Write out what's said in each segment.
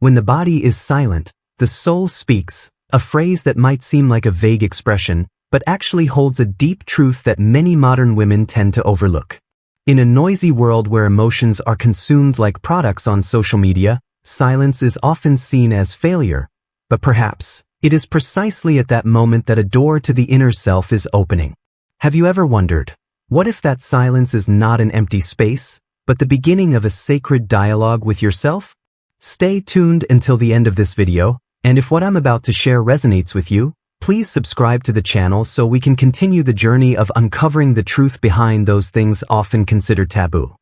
When the body is silent, the soul speaks, a phrase that might seem like a vague expression, but actually holds a deep truth that many modern women tend to overlook. In a noisy world where emotions are consumed like products on social media, silence is often seen as failure. But perhaps, it is precisely at that moment that a door to the inner self is opening. Have you ever wondered, what if that silence is not an empty space, but the beginning of a sacred dialogue with yourself? Stay tuned until the end of this video, and if what I'm about to share resonates with you, please subscribe to the channel so we can continue the journey of uncovering the truth behind those things often considered taboo.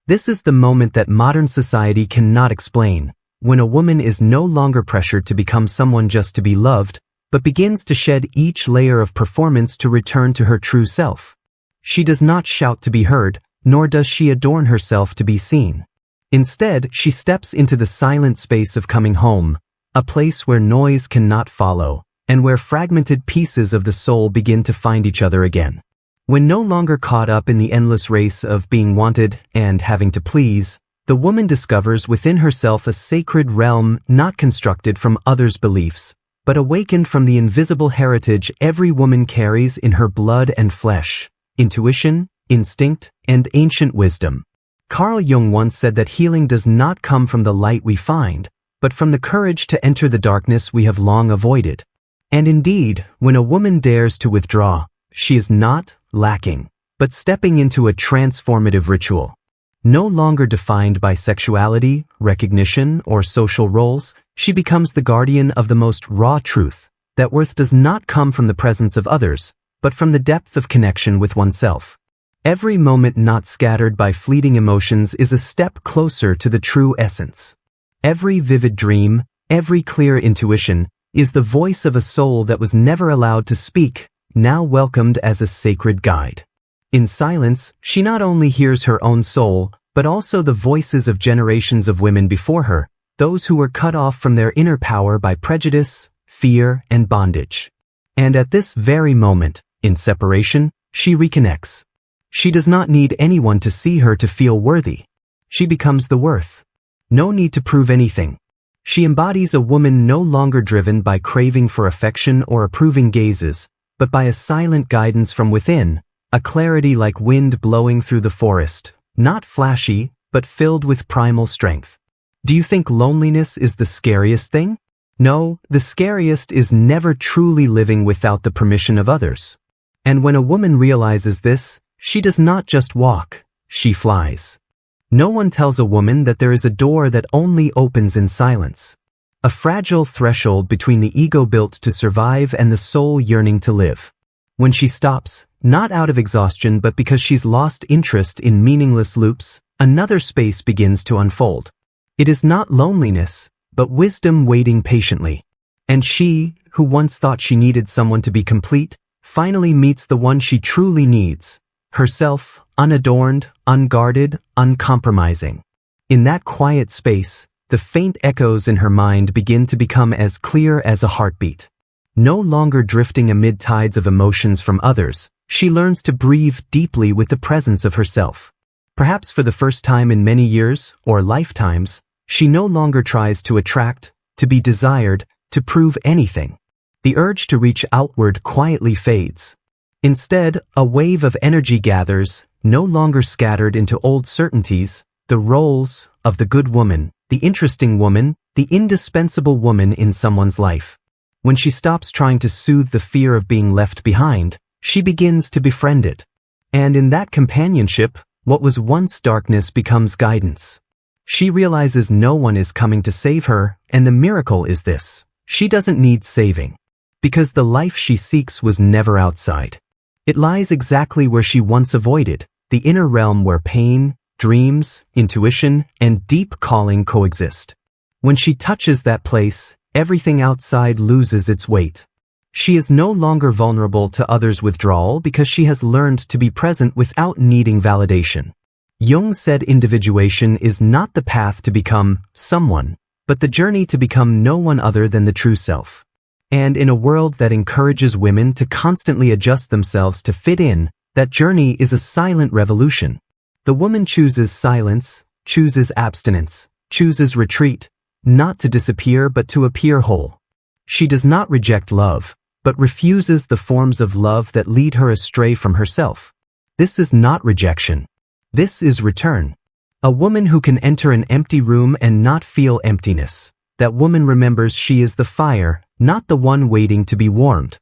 This is the moment that modern society cannot explain, when a woman is no longer pressured to become someone just to be loved, but begins to shed each layer of performance to return to her true self. She does not shout to be heard, nor does she adorn herself to be seen. Instead, she steps into the silent space of coming home, a place where noise cannot follow, and where fragmented pieces of the soul begin to find each other again. When no longer caught up in the endless race of being wanted and having to please, the woman discovers within herself a sacred realm not constructed from others' beliefs, but awakened from the invisible heritage every woman carries in her blood and flesh: intuition, instinct, and ancient wisdom. Carl Jung once said that healing does not come from the light we find, but from the courage to enter the darkness we have long avoided. And indeed, when a woman dares to withdraw, she is not lacking, but stepping into a transformative ritual. No longer defined by sexuality, recognition, or social roles, she becomes the guardian of the most raw truth, that worth does not come from the presence of others, but from the depth of connection with oneself. Every moment not scattered by fleeting emotions is a step closer to the true essence. Every vivid dream, every clear intuition, is the voice of a soul that was never allowed to speak, now welcomed as a sacred guide. In silence, she not only hears her own soul, but also the voices of generations of women before her, those who were cut off from their inner power by prejudice, fear, and bondage. And at this very moment, in separation, she reconnects. She does not need anyone to see her to feel worthy. She becomes the worth. No need to prove anything. She embodies a woman no longer driven by craving for affection or approving gazes, but by a silent guidance from within, a clarity like wind blowing through the forest, not flashy, but filled with primal strength. Do you think loneliness is the scariest thing? No, the scariest is never truly living without the permission of others. And when a woman realizes this, she does not just walk, she flies. No one tells a woman that there is a door that only opens in silence. A fragile threshold between the ego built to survive and the soul yearning to live. When she stops, not out of exhaustion but because she's lost interest in meaningless loops, another space begins to unfold. It is not loneliness, but wisdom waiting patiently. And she, who once thought she needed someone to be complete, finally meets the one she truly needs. Herself, unadorned, unguarded, uncompromising. In that quiet space, the faint echoes in her mind begin to become as clear as a heartbeat. No longer drifting amid tides of emotions from others, she learns to breathe deeply with the presence of herself. Perhaps for the first time in many years, or lifetimes, she no longer tries to attract, to be desired, to prove anything. The urge to reach outward quietly fades. Instead, a wave of energy gathers, no longer scattered into old certainties, the roles of the good woman, the interesting woman, the indispensable woman in someone's life. When she stops trying to soothe the fear of being left behind, she begins to befriend it. And in that companionship, what was once darkness becomes guidance. She realizes no one is coming to save her, and the miracle is this: she doesn't need saving. Because the life she seeks was never outside. It lies exactly where she once avoided, the inner realm where pain, dreams, intuition, and deep calling coexist. When she touches that place, everything outside loses its weight. She is no longer vulnerable to others' withdrawal because she has learned to be present without needing validation. Jung said individuation is not the path to become someone, but the journey to become no one other than the true self. And in a world that encourages women to constantly adjust themselves to fit in, that journey is a silent revolution. The woman chooses silence, chooses abstinence, chooses retreat, not to disappear but to appear whole. She does not reject love, but refuses the forms of love that lead her astray from herself. This is not rejection. This is return. A woman who can enter an empty room and not feel emptiness. That woman remembers she is the fire, not the one waiting to be warmed.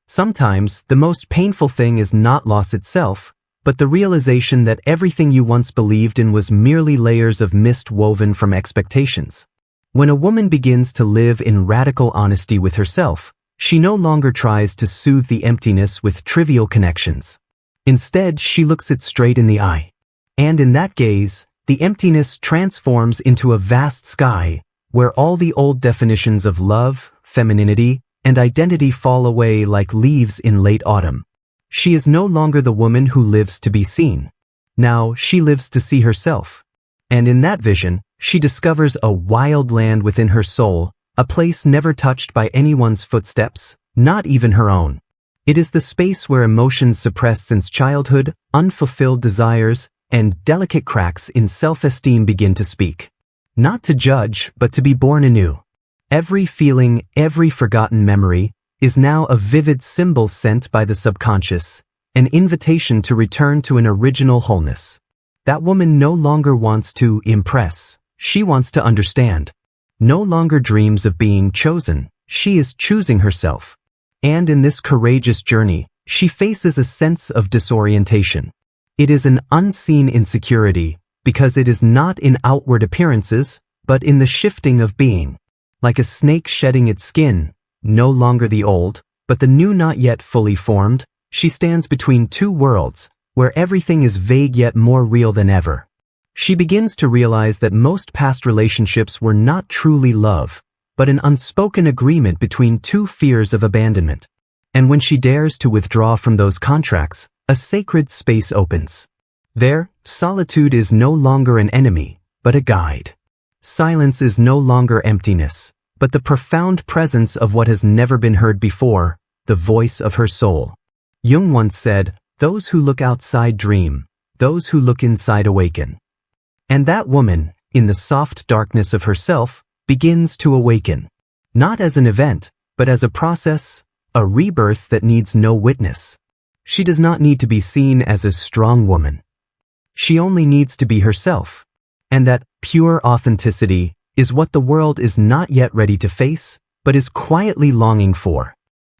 Sometimes, the most painful thing is not loss itself, but the realization that everything you once believed in was merely layers of mist woven from expectations. When a woman begins to live in radical honesty with herself, she no longer tries to soothe the emptiness with trivial connections. Instead, she looks it straight in the eye. And in that gaze, the emptiness transforms into a vast sky, where all the old definitions of love, femininity, and identity fall away like leaves in late autumn. She is no longer the woman who lives to be seen. Now she lives to see herself. And in that vision, she discovers a wild land within her soul, a place never touched by anyone's footsteps, not even her own. It is the space where emotions suppressed since childhood, unfulfilled desires, and delicate cracks in self-esteem begin to speak. Not to judge, but to be born anew. Every feeling, every forgotten memory, is now a vivid symbol sent by the subconscious, an invitation to return to an original wholeness. That woman no longer wants to impress, she wants to understand. No longer dreams of being chosen, she is choosing herself. And in this courageous journey, she faces a sense of disorientation. It is an unseen insecurity, because it is not in outward appearances, but in the shifting of being. Like a snake shedding its skin, no longer the old, but the new not yet fully formed, she stands between two worlds, where everything is vague yet more real than ever. She begins to realize that most past relationships were not truly love, but an unspoken agreement between two fears of abandonment. And when she dares to withdraw from those contracts, a sacred space opens. There, solitude is no longer an enemy, but a guide. Silence is no longer emptiness, but the profound presence of what has never been heard before, the voice of her soul. Jung once said, "Those who look outside dream, those who look inside awaken." And that woman, in the soft darkness of herself, begins to awaken. Not as an event, but as a process, a rebirth that needs no witness. She does not need to be seen as a strong woman. She only needs to be herself. And that pure authenticity is what the world is not yet ready to face, but is quietly longing for.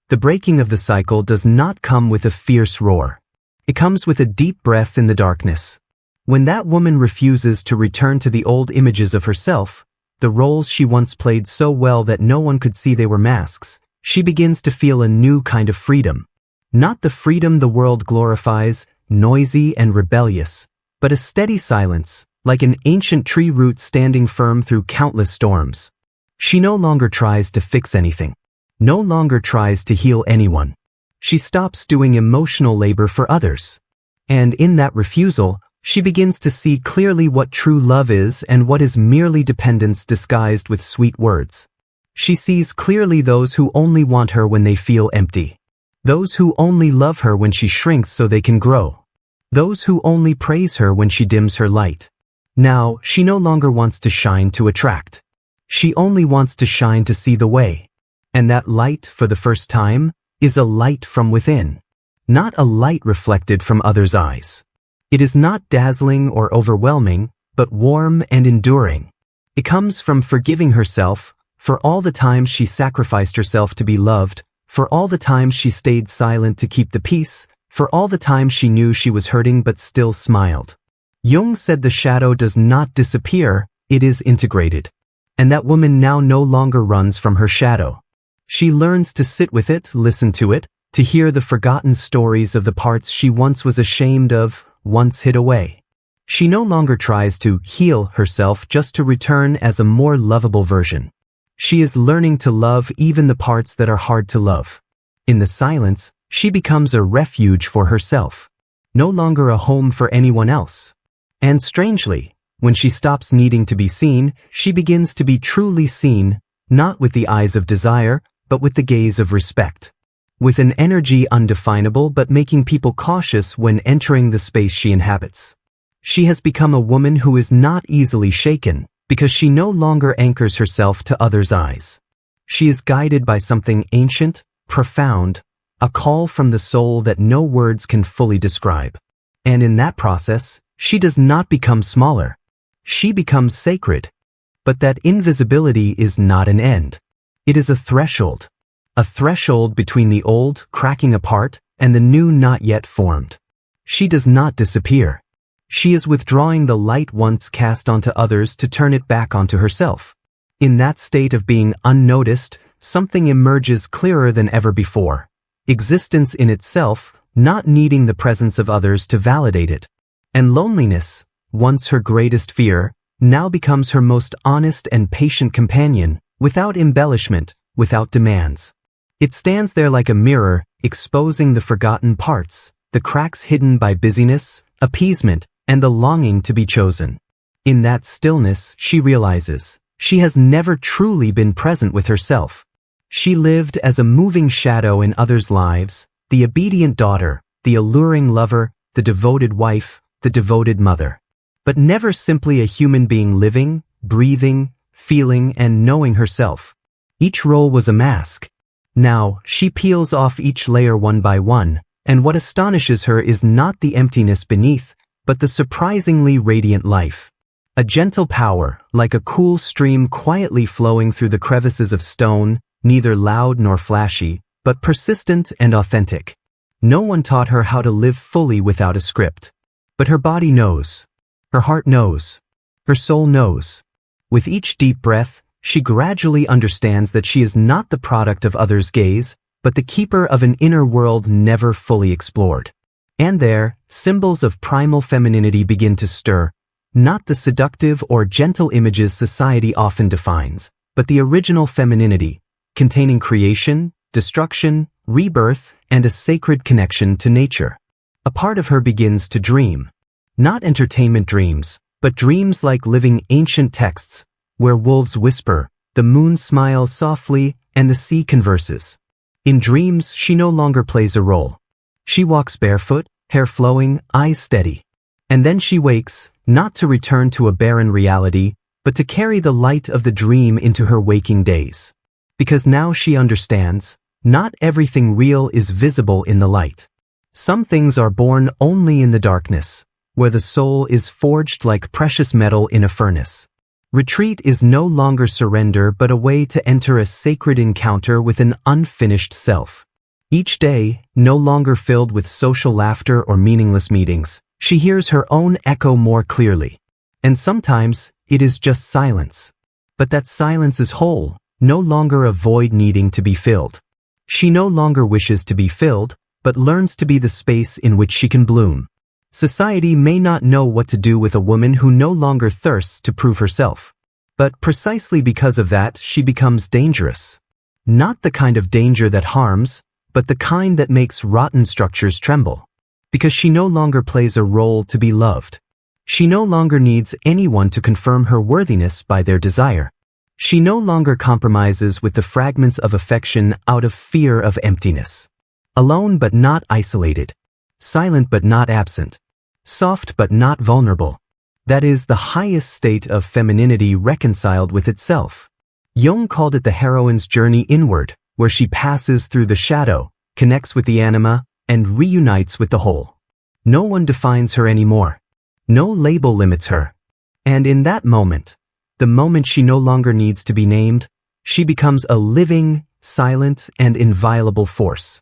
The breaking of the cycle does not come with a fierce roar. It comes with a deep breath in the darkness. When that woman refuses to return to the old images of herself, the roles she once played so well that no one could see they were masks, she begins to feel a new kind of freedom. Not the freedom the world glorifies, noisy and rebellious, but a steady silence, like an ancient tree root standing firm through countless storms. She no longer tries to fix anything. No longer tries to heal anyone. She stops doing emotional labor for others. And in that refusal, she begins to see clearly what true love is and what is merely dependence disguised with sweet words. She sees clearly those who only want her when they feel empty. Those who only love her when she shrinks so they can grow. Those who only praise her when she dims her light. Now, she no longer wants to shine to attract. She only wants to shine to see the way. And that light, for the first time, is a light from within. Not a light reflected from others' eyes. It is not dazzling or overwhelming, but warm and enduring. It comes from forgiving herself, for all the times she sacrificed herself to be loved, for all the times she stayed silent to keep the peace, for all the times she knew she was hurting but still smiled. Jung said the shadow does not disappear, it is integrated. And that woman now no longer runs from her shadow. She learns to sit with it, listen to it, to hear the forgotten stories of the parts she once was ashamed of, once hid away. She no longer tries to heal herself just to return as a more lovable version. She is learning to love even the parts that are hard to love. In the silence, she becomes a refuge for herself, no longer a home for anyone else. And strangely, when she stops needing to be seen, she begins to be truly seen, not with the eyes of desire, but with the gaze of respect. With an energy undefinable but making people cautious when entering the space she inhabits. She has become a woman who is not easily shaken, because she no longer anchors herself to others' eyes. She is guided by something ancient, profound, a call from the soul that no words can fully describe. And in that process, she does not become smaller. She becomes sacred. But that invisibility is not an end. It is a threshold between the old, cracking apart, and the new not yet formed. She does not disappear. She is withdrawing the light once cast onto others to turn it back onto herself. In that state of being unnoticed, something emerges clearer than ever before. Existence in itself, not needing the presence of others to validate it. And loneliness, once her greatest fear, now becomes her most honest and patient companion, without embellishment, without demands. It stands there like a mirror, exposing the forgotten parts, the cracks hidden by busyness, appeasement, and the longing to be chosen. In that stillness, she realizes, she has never truly been present with herself. She lived as a moving shadow in others' lives, the obedient daughter, the alluring lover, the devoted wife, the devoted mother. But never simply a human being living, breathing, feeling, and knowing herself. Each role was a mask. Now, she peels off each layer one by one, and what astonishes her is not the emptiness beneath, but the surprisingly radiant life. A gentle power, like a cool stream quietly flowing through the crevices of stone, neither loud nor flashy, but persistent and authentic. No one taught her how to live fully without a script. But her body knows. Her heart knows. Her soul knows. With each deep breath, she gradually understands that she is not the product of others' gaze, but the keeper of an inner world never fully explored. And there, symbols of primal femininity begin to stir, not the seductive or gentle images society often defines, but the original femininity, containing creation, destruction, rebirth, and a sacred connection to nature. A part of her begins to dream. Not entertainment dreams, but dreams like living ancient texts, where wolves whisper, the moon smiles softly, and the sea converses. In dreams, she no longer plays a role. She walks barefoot, hair flowing, eyes steady. And then she wakes, not to return to a barren reality, but to carry the light of the dream into her waking days. Because now she understands, not everything real is visible in the light. Some things are born only in the darkness, where the soul is forged like precious metal in a furnace. Retreat is no longer surrender but a way to enter a sacred encounter with an unfinished self. Each day, no longer filled with social laughter or meaningless meetings, she hears her own echo more clearly. And sometimes, it is just silence. But that silence is whole, no longer a void needing to be filled. She no longer wishes to be filled, but learns to be the space in which she can bloom. Society may not know what to do with a woman who no longer thirsts to prove herself. But precisely because of that, she becomes dangerous. Not the kind of danger that harms, but the kind that makes rotten structures tremble. Because she no longer plays a role to be loved. She no longer needs anyone to confirm her worthiness by their desire. She no longer compromises with the fragments of affection out of fear of emptiness. Alone but not isolated. Silent but not absent. Soft but not vulnerable. That is the highest state of femininity reconciled with itself. Jung called it the heroine's journey inward, where she passes through the shadow, connects with the anima, and reunites with the whole. No one defines her anymore. No label limits her. And in that moment, the moment she no longer needs to be named, she becomes a living, silent, and inviolable force.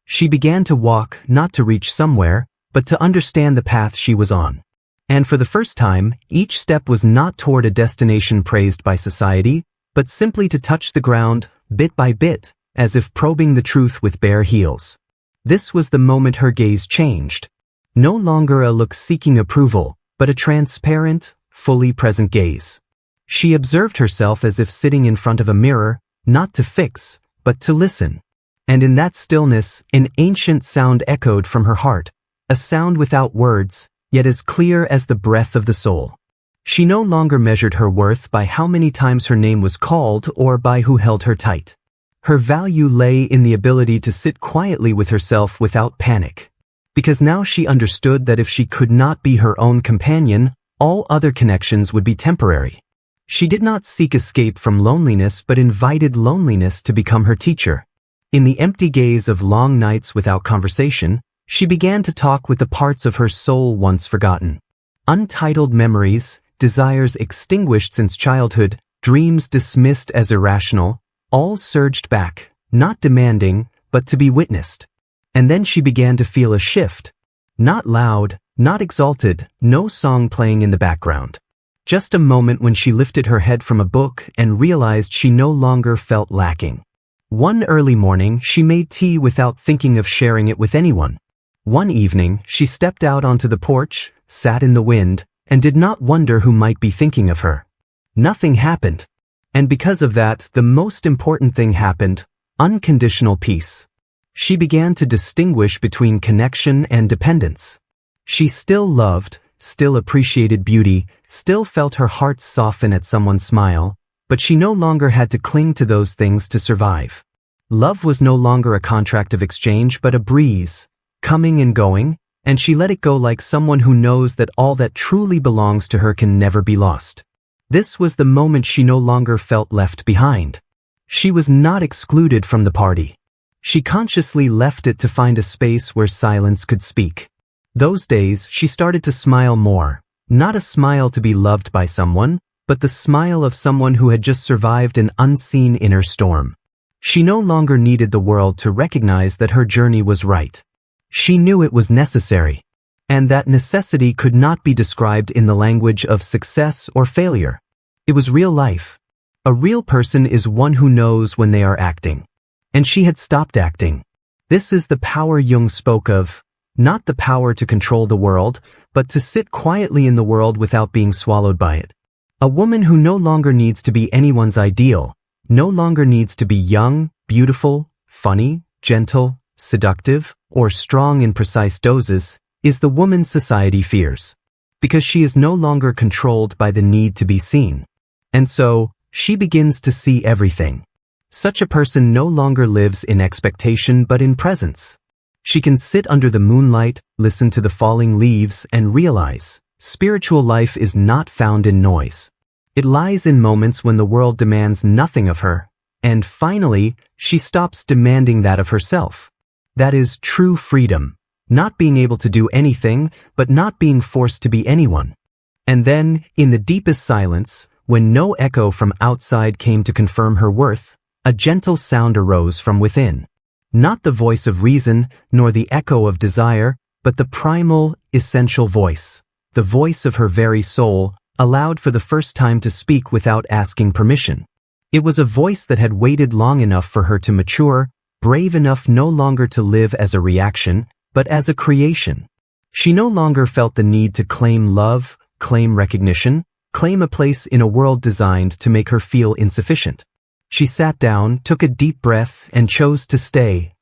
She began to walk not to reach somewhere, but to understand the path she was on. And for the first time, each step was not toward a destination praised by society, but simply to touch the ground, bit by bit, as if probing the truth with bare heels. This was the moment her gaze changed. No longer a look seeking approval, but a transparent, fully present gaze. She observed herself as if sitting in front of a mirror, not to fix, but to listen. And in that stillness, an ancient sound echoed from her heart, a sound without words, yet as clear as the breath of the soul. She no longer measured her worth by how many times her name was called or by who held her tight. Her value lay in the ability to sit quietly with herself without panic. Because now she understood that if she could not be her own companion, all other connections would be temporary. She did not seek escape from loneliness but invited loneliness to become her teacher. In the empty gaze of long nights without conversation, she began to talk with the parts of her soul once forgotten. Untitled memories, desires extinguished since childhood, dreams dismissed as irrational, all surged back, not demanding, but to be witnessed. And then she began to feel a shift. Not loud, not exalted, no song playing in the background. Just a moment when she lifted her head from a book and realized she no longer felt lacking. One early morning, she made tea without thinking of sharing it with anyone. One evening, she stepped out onto the porch, sat in the wind, and did not wonder who might be thinking of her. Nothing happened. And because of that, the most important thing happened: unconditional peace. She began to distinguish between connection and dependence. She still loved, still appreciated beauty, still felt her heart soften at someone's smile, but she no longer had to cling to those things to survive. Love was no longer a contract of exchange but a breeze, coming and going, and she let it go like someone who knows that all that truly belongs to her can never be lost. This was the moment she no longer felt left behind. She was not excluded from the party. She consciously left it to find a space where silence could speak. Those days, she started to smile more, not a smile to be loved by someone, but the smile of someone who had just survived an unseen inner storm. She no longer needed the world to recognize that her journey was right. She knew it was necessary. And that necessity could not be described in the language of success or failure. It was real life. A real person is one who knows when they are acting. And she had stopped acting. This is the power Jung spoke of, not the power to control the world, but to sit quietly in the world without being swallowed by it. A woman who no longer needs to be anyone's ideal, no longer needs to be young, beautiful, funny, gentle, seductive, or strong in precise doses, is the woman society fears. Because she is no longer controlled by the need to be seen. And so, she begins to see everything. Such a person no longer lives in expectation but in presence. She can sit under the moonlight, listen to the falling leaves, and realize spiritual life is not found in noise. It lies in moments when the world demands nothing of her, and finally, she stops demanding that of herself. That is true freedom, not being able to do anything, but not being forced to be anyone. And then, in the deepest silence, when no echo from outside came to confirm her worth, a gentle sound arose from within. Not the voice of reason, nor the echo of desire, but the primal, essential voice, the voice of her very soul, allowed for the first time to speak without asking permission. It was a voice that had waited long enough for her to mature, brave enough no longer to live as a reaction, but as a creation. She no longer felt the need to claim love, claim recognition, claim a place in a world designed to make her feel insufficient. She sat down, took a deep breath, and chose to stay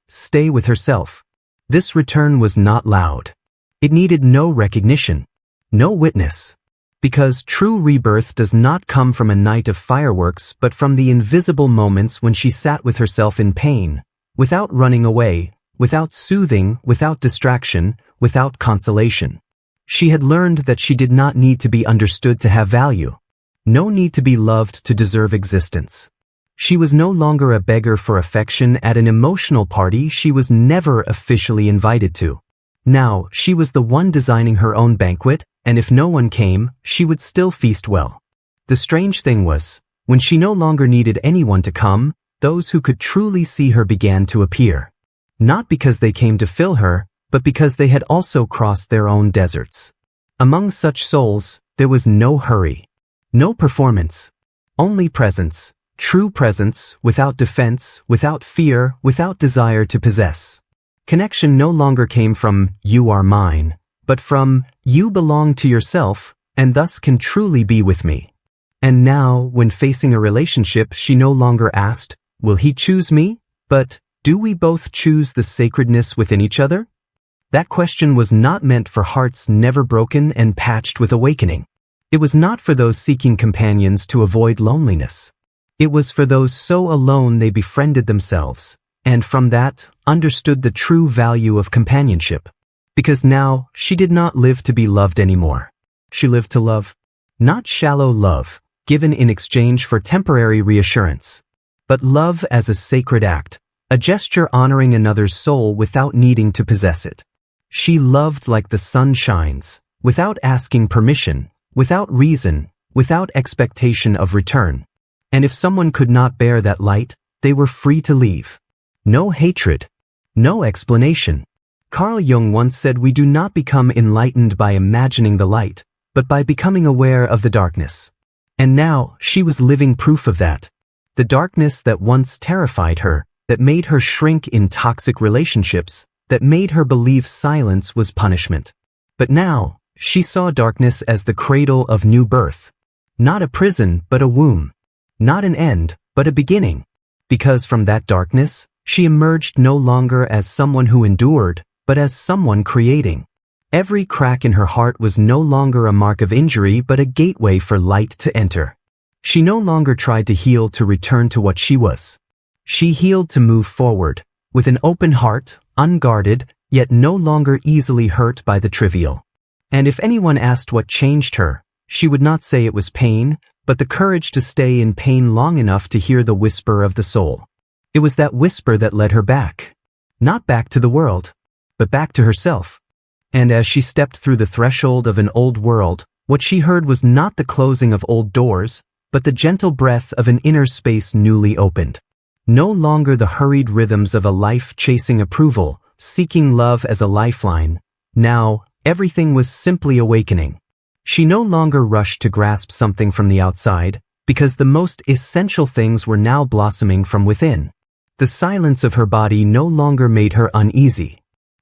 with herself. This return was not loud. It needed no recognition, no witness. Because true rebirth does not come from a night of fireworks but from the invisible moments when she sat with herself in pain, without running away, without soothing, without distraction, without consolation. She had learned that she did not need to be understood to have value. No need to be loved to deserve existence. She was no longer a beggar for affection at an emotional party she was never officially invited to. Now, she was the one designing her own banquet, and if no one came, she would still feast well. The strange thing was, when she no longer needed anyone to come, those who could truly see her began to appear. Not because they came to fill her, but because they had also crossed their own deserts. Among such souls, there was no hurry, no performance, only presence, true presence, without defense, without fear, without desire to possess. Connection no longer came from, "You are mine," but from, "You belong to yourself, and thus can truly be with me." And now, when facing a relationship, she no longer asked, "Will he choose me?" but, "Do we both choose the sacredness within each other?" That question was not meant for hearts never broken and patched with awakening. It was not for those seeking companions to avoid loneliness. It was for those so alone they befriended themselves, and from that, understood the true value of companionship. Because now, she did not live to be loved anymore. She lived to love. Not shallow love, given in exchange for temporary reassurance. But love as a sacred act, a gesture honoring another's soul without needing to possess it. She loved like the sun shines, without asking permission, without reason, without expectation of return. And if someone could not bear that light, they were free to leave. No hatred. No explanation. Carl Jung once said we do not become enlightened by imagining the light, but by becoming aware of the darkness. And now, she was living proof of that. The darkness that once terrified her, that made her shrink in toxic relationships, that made her believe silence was punishment. But now, she saw darkness as the cradle of new birth. Not a prison, but a womb. Not an end, but a beginning. Because from that darkness, she emerged no longer as someone who endured, but as someone creating. Every crack in her heart was no longer a mark of injury but a gateway for light to enter. She no longer tried to heal to return to what she was. She healed to move forward, with an open heart, unguarded, yet no longer easily hurt by the trivial. And if anyone asked what changed her, she would not say it was pain, but the courage to stay in pain long enough to hear the whisper of the soul. It was that whisper that led her back. Not back to the world, but back to herself. And as she stepped through the threshold of an old world, what she heard was not the closing of old doors, but the gentle breath of an inner space newly opened. No longer the hurried rhythms of a life chasing approval, seeking love as a lifeline. Now, everything was simply awakening. She no longer rushed to grasp something from the outside, because the most essential things were now blossoming from within. The silence of her body no longer made her uneasy.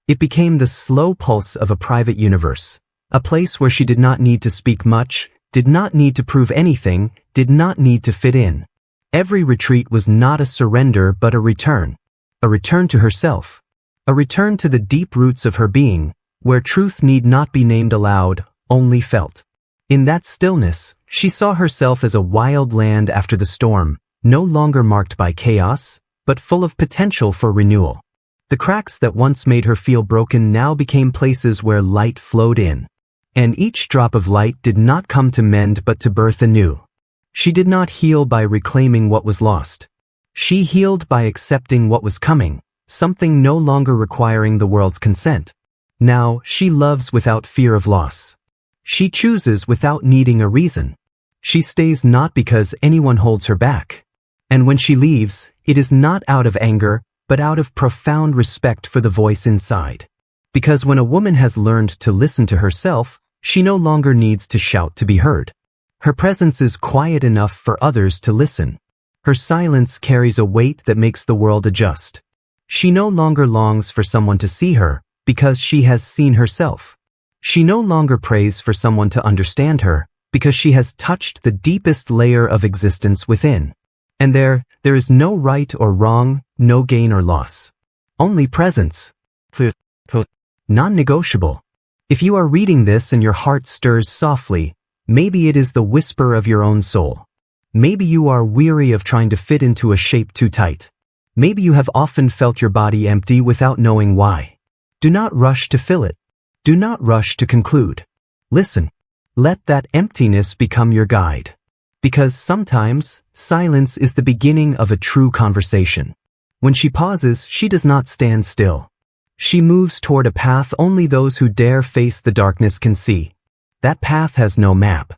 It became the slow pulse of a private universe, a place where she did not need to speak much, did not need to prove anything, did not need to fit in. Every retreat was not a surrender but a return to herself, a return to the deep roots of her being, where truth need not be named aloud, only felt. In that stillness, she saw herself as a wild land after the storm, no longer marked by chaos, but full of potential for renewal. The cracks that once made her feel broken now became places where light flowed in. And each drop of light did not come to mend but to birth anew. She did not heal by reclaiming what was lost. She healed by accepting what was coming, something no longer requiring the world's consent. Now, she loves without fear of loss. She chooses without needing a reason. She stays not because anyone holds her back. And when she leaves, it is not out of anger, but out of profound respect for the voice inside. Because when a woman has learned to listen to herself, she no longer needs to shout to be heard. Her presence is quiet enough for others to listen. Her silence carries a weight that makes the world adjust. She no longer longs for someone to see her, because she has seen herself. She no longer prays for someone to understand her, because she has touched the deepest layer of existence within. And there is no right or wrong, no gain or loss. Only presence. Non-negotiable. If you are reading this and your heart stirs softly, maybe it is the whisper of your own soul. Maybe you are weary of trying to fit into a shape too tight. Maybe you have often felt your body empty without knowing why. Do not rush to fill it. Do not rush to conclude. Listen. Let that emptiness become your guide. Because sometimes, silence is the beginning of a true conversation. When she pauses, she does not stand still. She moves toward a path only those who dare face the darkness can see. That path has no map.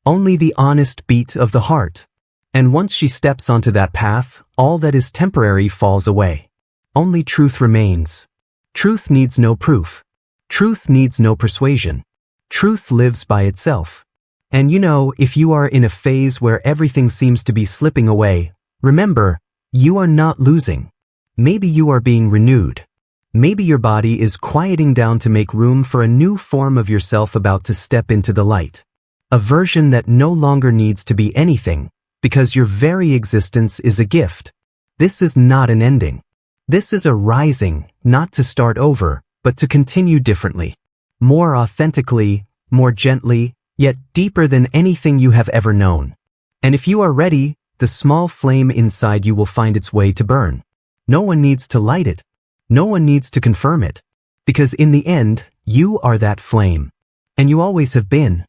Only the honest beat of the heart. And once she steps onto that path, all that is temporary falls away. Only truth remains. Truth needs no proof. Truth needs no persuasion. Truth lives by itself. And you know, if you are in a phase where everything seems to be slipping away, remember, you are not losing. Maybe you are being renewed. Maybe your body is quieting down to make room for a new form of yourself about to step into the light. A version that no longer needs to be anything, because your very existence is a gift. This is not an ending. This is a rising, not to start over, but to continue differently. More authentically, more gently, yet deeper than anything you have ever known. And if you are ready, the small flame inside you will find its way to burn. No one needs to light it. No one needs to confirm it. Because in the end, you are that flame. And you always have been.